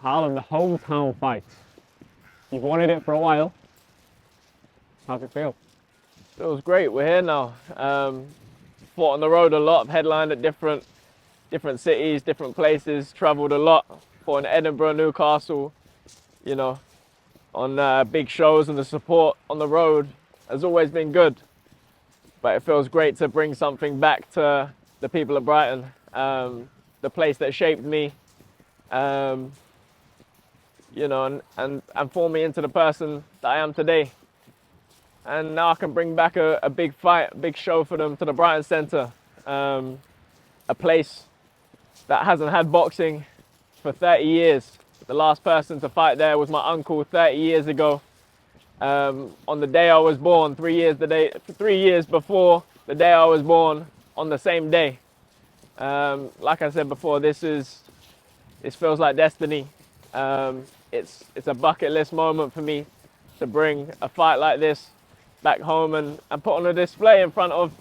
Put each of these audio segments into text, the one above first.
Harlem, the hometown fight. You've wanted it for a while. How's it feel? Feels great. We're here now. Fought on the road a lot. Headlined at different cities, different places. Travelled a lot. Fought in Edinburgh, Newcastle. You know, on big shows, and the support on the road has always been good. But it feels great to bring something back to the people of Brighton, the place that shaped me. You know, and form me into the person that I am today. And now I can bring back a big fight, a big show for them to the Brighton Centre, a place that hasn't had boxing for 30 years. The last person to fight there was my uncle 30 years ago. On the day I was born, 3 years before the day I was born, on the same day. Like I said before, this feels like destiny. It's a bucket list moment for me to bring a fight like this back home and put on a display in front of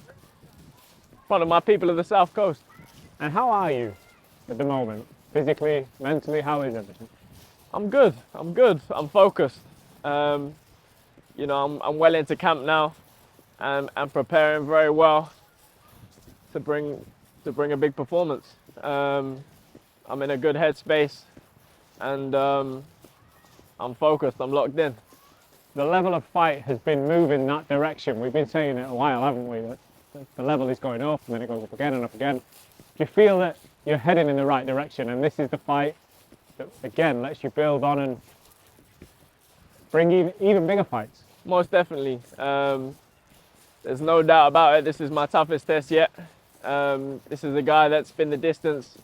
my people of the South Coast. And how are you at the moment? Physically, mentally, how is everything? I'm good. I'm focused. You know, I'm well into camp now, and preparing very well to bring a big performance. I'm in a good headspace, and I'm focused. I'm locked in. The level of fight has been moving that direction. We've been saying it a while, haven't we? That the level is going up, and then it goes up again and up again. Do you feel that you're heading in the right direction, and this is the fight that, again, lets you build on and bring even bigger fights? Most definitely. There's no doubt about it. This is my toughest test yet. This is a guy that's been the distance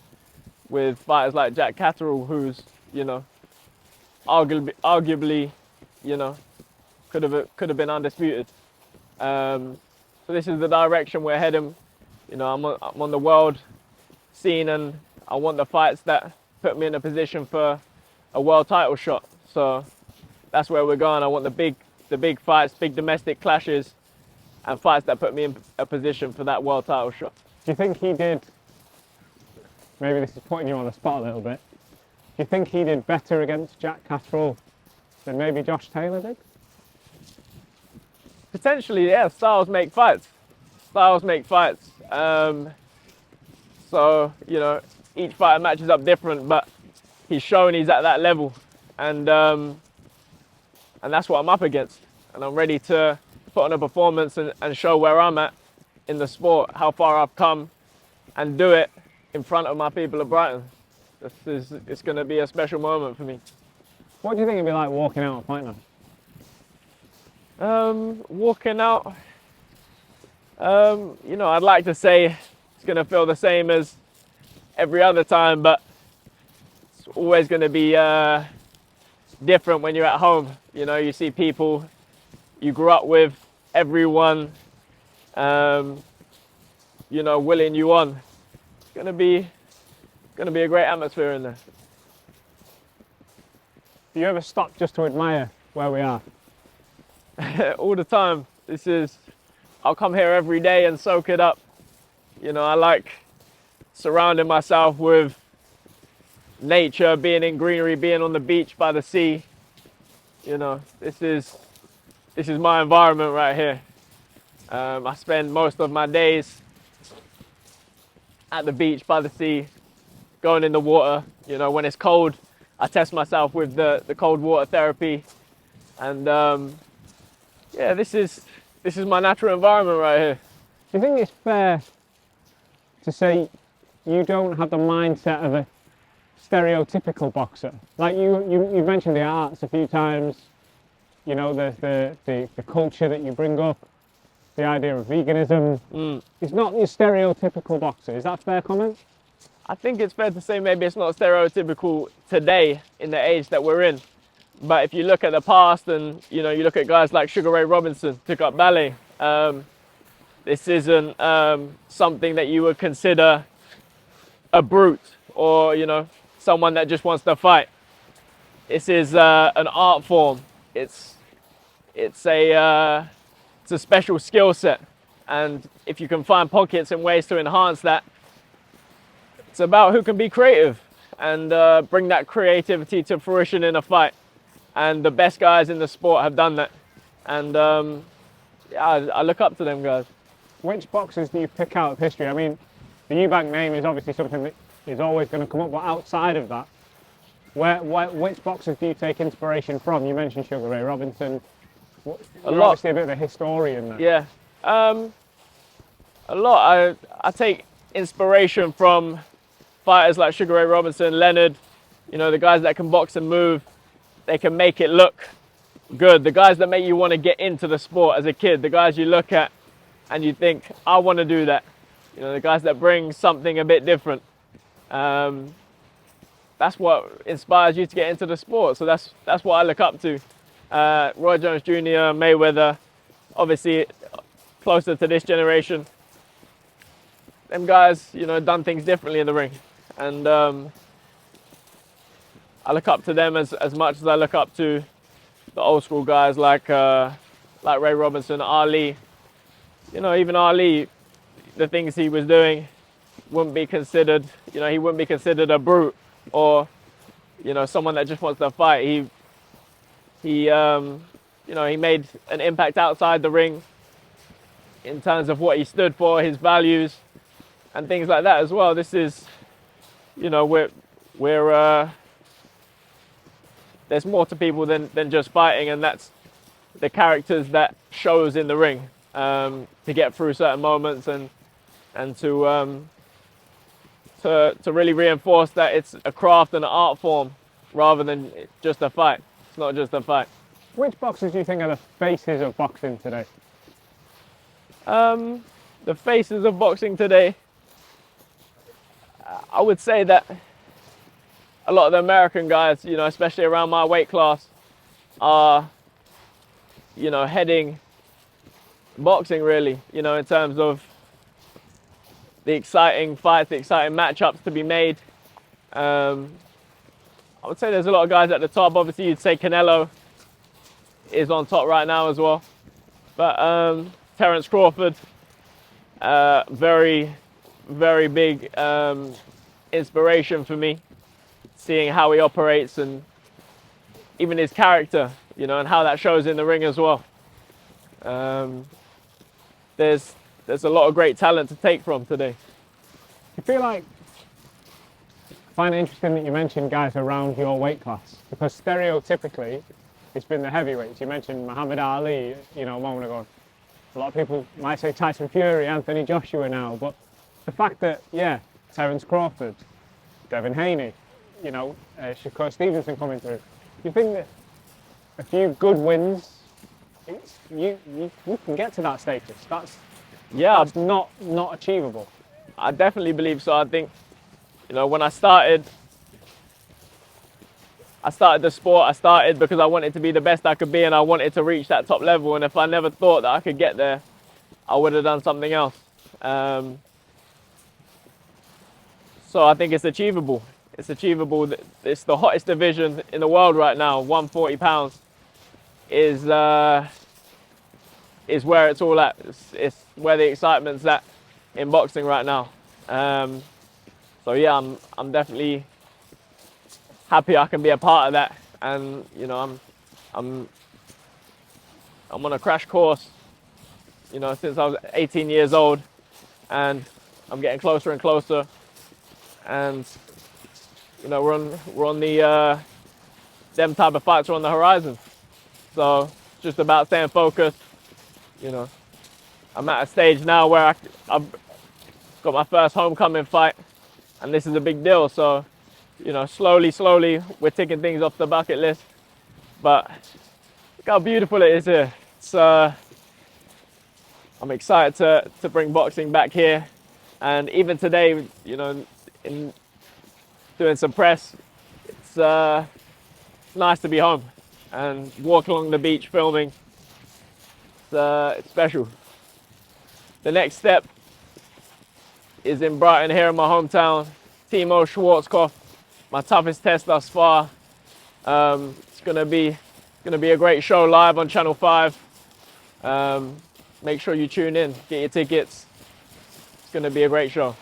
with fighters like Jack Catterall, who's, you know, arguably, you know, could have been undisputed. So this is the direction we're heading. You know, I'm on the world scene, and I want the fights that put me in a position for a world title shot. So that's where we're going. I want the big fights, big domestic clashes, and fights that put me in a position for that world title shot. Do you think he did, maybe this is putting you on the spot a little bit, do you think he did better against Jack Catterall than maybe Josh Taylor did? Potentially, yeah. Styles make fights. So, you know, each fighter matches up different, but he's shown he's at that level, and that's what I'm up against. And I'm ready to put on a performance and show where I'm at in the sport, how far I've come, and do it in front of my people of Brighton. It's going to be a special moment for me. What do you think it'd be like walking out a fight now? Walking out, you know, I'd like to say it's going to feel the same as every other time, but it's always going to be different when you're at home. You know, you see people you grew up with, everyone, you know, willing you on. It's going to be a great atmosphere in there. Do you ever stop just to admire where we are? All the time. I'll come here every day and soak it up. You know, I like surrounding myself with nature, being in greenery, being on the beach by the sea. You know, this is my environment right here. I spend most of my days at the beach by the sea, going in the water. You know, when it's cold, I test myself with the cold water therapy, and yeah, this is my natural environment right here. Do you think it's fair to say you don't have the mindset of a stereotypical boxer? Like you mentioned the arts a few times, you know, the culture that you bring up, the idea of veganism. It's not your stereotypical boxer. Is that a fair comment? I think it's fair to say maybe it's not stereotypical today in the age that we're in. But if you look at the past, and you know, you look at guys like Sugar Ray Robinson, took up ballet. This isn't something that you would consider a brute, or, you know, someone that just wants to fight. This is an art form. It's a special skill set, and if you can find pockets and ways to enhance that, it's about who can be creative. and bring that creativity to fruition in a fight. And the best guys in the sport have done that. And yeah, I look up to them guys. Which boxers do you pick out of history? I mean, the Eubank name is obviously something that is always going to come up, but outside of that, which boxers do you take inspiration from? You mentioned Sugar Ray Robinson. You're obviously a bit of a historian there. Yeah, a lot. I take inspiration from fighters like Sugar Ray Robinson, Leonard, you know, the guys that can box and move, they can make it look good. The guys that make you want to get into the sport as a kid, the guys you look at and you think, I want to do that. You know, the guys that bring something a bit different. That's what inspires you to get into the sport. So that's what I look up to. Roy Jones Jr., Mayweather, obviously closer to this generation. Them guys, you know, done things differently in the ring. And I look up to them as much as I look up to the old school guys like Ray Robinson, Ali. You know, even Ali, the things he was doing wouldn't be considered, you know, he wouldn't be considered a brute or, you know, someone that just wants to fight. He you know, he made an impact outside the ring in terms of what he stood for, his values, and things like that as well. This is, you know, we're there's more to people than just fighting, and that's the characters that shows in the ring to get through certain moments and to really reinforce that it's a craft and an art form rather than just a fight. It's not just a fight. Which boxers do you think are the faces of boxing today? The faces of boxing today, I would say that a lot of the American guys, you know, especially around my weight class, are, you know, heading boxing really, you know, in terms of the exciting fights, the exciting matchups to be made. I would say there's a lot of guys at the top. Obviously, you'd say Canelo is on top right now as well. But Terence Crawford, very, very big inspiration for me, seeing how he operates and even his character, you know, and how that shows in the ring as well. There's a lot of great talent to take from today. I feel like, I find it interesting that you mentioned guys around your weight class, because stereotypically it's been the heavyweights. You mentioned Muhammad Ali, you know, a moment ago. A lot of people might say Tyson Fury, Anthony Joshua now, but the fact that, yeah, Terence Crawford, Devin Haney, you know, Shakur Stevenson coming through. You think that a few good wins, you can get to that status? That's not achievable. I definitely believe so. I think, you know, when I started the sport, I started because I wanted to be the best I could be and I wanted to reach that top level. And if I never thought that I could get there, I would have done something else. So I think it's achievable. It's achievable. It's the hottest division in the world right now. 140 pounds is where it's all at. It's where the excitement's at in boxing right now. So yeah, I'm definitely happy I can be a part of that. And you know, I'm on a crash course, you know, since I was 18 years old, and I'm getting closer and closer. And you know, we're on the them type of fights are on the horizon. So it's just about staying focused. You know, I'm at a stage now where I've got my first homecoming fight, and this is a big deal. So, you know, slowly, we're ticking things off the bucket list. But look how beautiful it is here. It's, I'm excited to bring boxing back here. And even today, you know, in doing some press, it's nice to be home and walk along the beach filming. It's special. The next step is in Brighton, here in my hometown. Timo Schwarzkopf, my toughest test thus far. It's gonna be a great show live on Channel 5. Make sure you tune in, get your tickets. It's gonna be a great show.